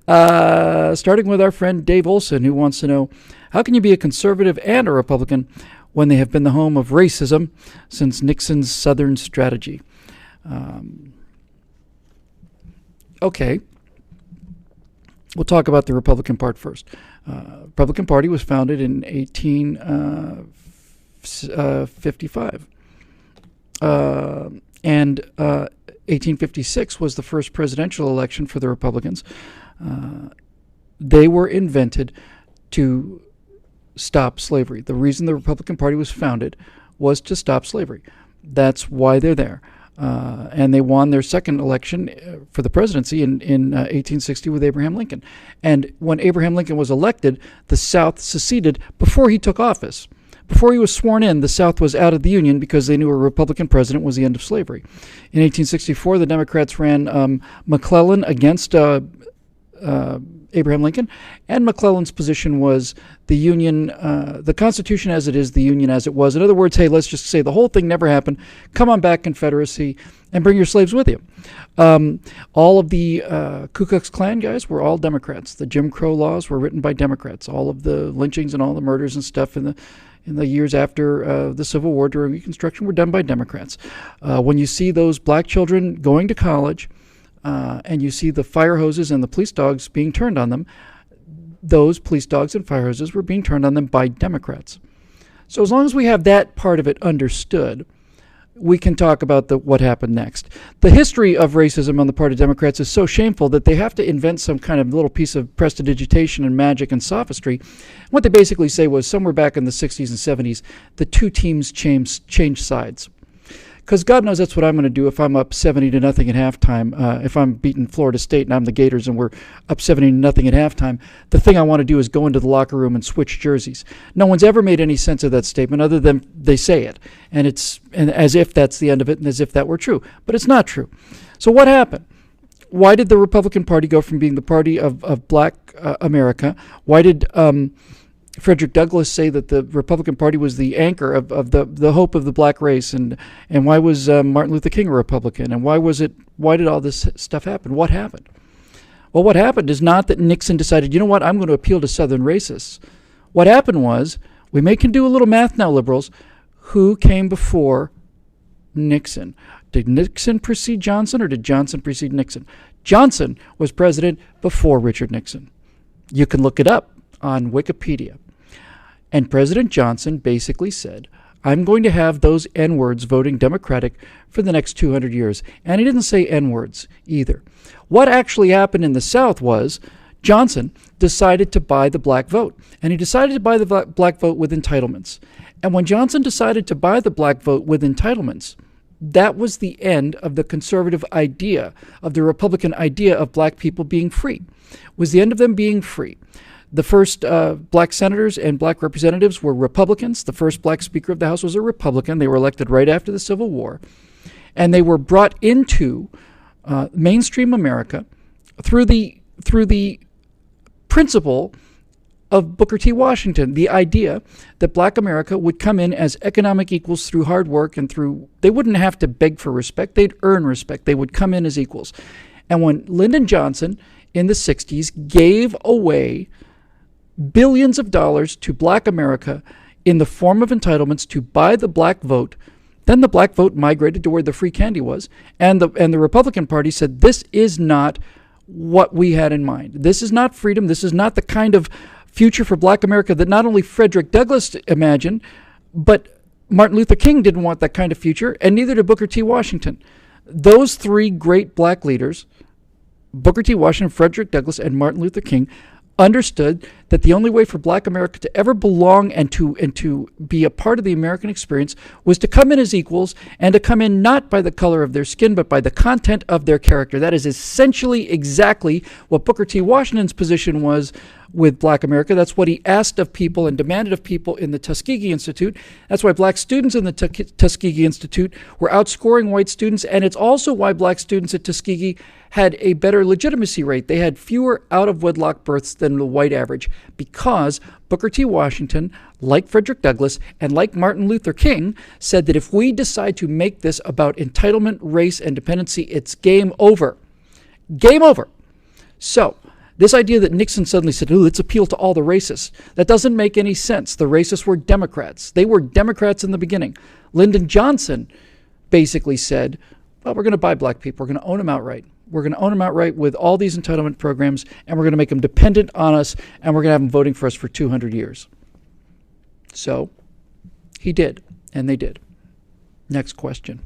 Starting with our friend Dave Olson, who wants to know, how can you be a conservative and a Republican when they have been the home of racism since Nixon's Southern strategy? Okay. We'll talk about the Republican part first. Republican Party was founded in 1855. And 1856 was the first presidential election for the Republicans. They were invented to stop slavery. The reason the Republican Party was founded was to stop slavery. That's why they're there. And they won their second election for the presidency in 1860 with Abraham Lincoln. And when Abraham Lincoln was elected, the South seceded before he took office. Before he was sworn in, the South was out of the Union because they knew a Republican president was the end of slavery. In 1864, the Democrats ran McClellan against Abraham Lincoln, and McClellan's position was the Union, the Constitution as it is, the Union as it was. In other words, hey, let's just say the whole thing never happened. Come on back, Confederacy, and bring your slaves with you. All of the Ku Klux Klan guys were all Democrats. The Jim Crow laws were written by Democrats. All of the lynchings and all the murders and stuff in the years after the Civil War during Reconstruction were done by Democrats. When you see those black children going to college, and you see the fire hoses and the police dogs being turned on them, those police dogs and fire hoses were being turned on them by Democrats. So as long as we have that part of it understood, we can talk about what happened next. The history of racism on the part of Democrats is so shameful that they have to invent some kind of little piece of prestidigitation and magic and sophistry. What they basically say was somewhere back in the 60s and 70s, the two teams changed sides. Because God knows that's what I'm going to do if I'm up 70-0 at halftime. If I'm beating Florida State and I'm the Gators and we're up 70-0 at halftime, the thing I want to do is go into the locker room and switch jerseys. No one's ever made any sense of that statement other than they say it, and as if that's the end of it and as if that were true. But it's not true. So what happened? Why did the Republican Party go from being the party of black America? Why did Frederick Douglass say that the Republican Party was the anchor of the hope of the black race, and why was Martin Luther King a Republican, and why did all this stuff happen? What happened? Well, what happened is not that Nixon decided, you know what, I'm going to appeal to Southern racists. What happened was, can do a little math now, liberals, who came before Nixon? Did Nixon precede Johnson, or did Johnson precede Nixon? Johnson was president before Richard Nixon. You can look it up on Wikipedia. And President Johnson basically said, I'm going to have those N-words voting Democratic for the next 200 years. And he didn't say N-words either. What actually happened in the South was Johnson decided to buy the black vote. And he decided to buy the black vote with entitlements. And when Johnson decided to buy the black vote with entitlements, that was the end of the conservative idea, of the Republican idea of black people being free. It was the end of them being free. The first black senators and black representatives were Republicans. The first black Speaker of the House was a Republican. They were elected right after the Civil War. And they were brought into mainstream America through the principle of Booker T. Washington, the idea that black America would come in as economic equals through hard work and they wouldn't have to beg for respect. They'd earn respect. They would come in as equals. And when Lyndon Johnson in the 60s gave away billions of dollars to black America in the form of entitlements to buy the black vote, then the black vote migrated to where the free candy was. And the Republican Party said, this is not what we had in mind. This is not freedom. This is not the kind of future for black America that not only Frederick Douglass imagined, but Martin Luther King didn't want that kind of future, and neither did Booker T. Washington. Those three great black leaders, Booker T. Washington, Frederick Douglass, and Martin Luther King, understood that the only way for black America to ever belong and to be a part of the American experience was to come in as equals, and to come in not by the color of their skin, but by the content of their character. That is essentially exactly what Booker T. Washington's position was with black America. That's what he asked of people and demanded of people in the Tuskegee Institute. That's why black students in the Tuskegee Institute were outscoring white students, and it's also why black students at Tuskegee had a better legitimacy rate. They had fewer out-of-wedlock births than the white average, because Booker T. Washington, like Frederick Douglass, and like Martin Luther King, said that if we decide to make this about entitlement, race, and dependency, it's game over. Game over. So This idea that Nixon suddenly said, "Ooh, let's appeal to all the racists," that doesn't make any sense. The racists were Democrats. They were Democrats in the beginning. Lyndon Johnson basically said, well, we're going to buy black people. We're going to own them outright. We're going to own them outright with all these entitlement programs, and we're going to make them dependent on us, and we're going to have them voting for us for 200 years. So he did, and they did. Next question.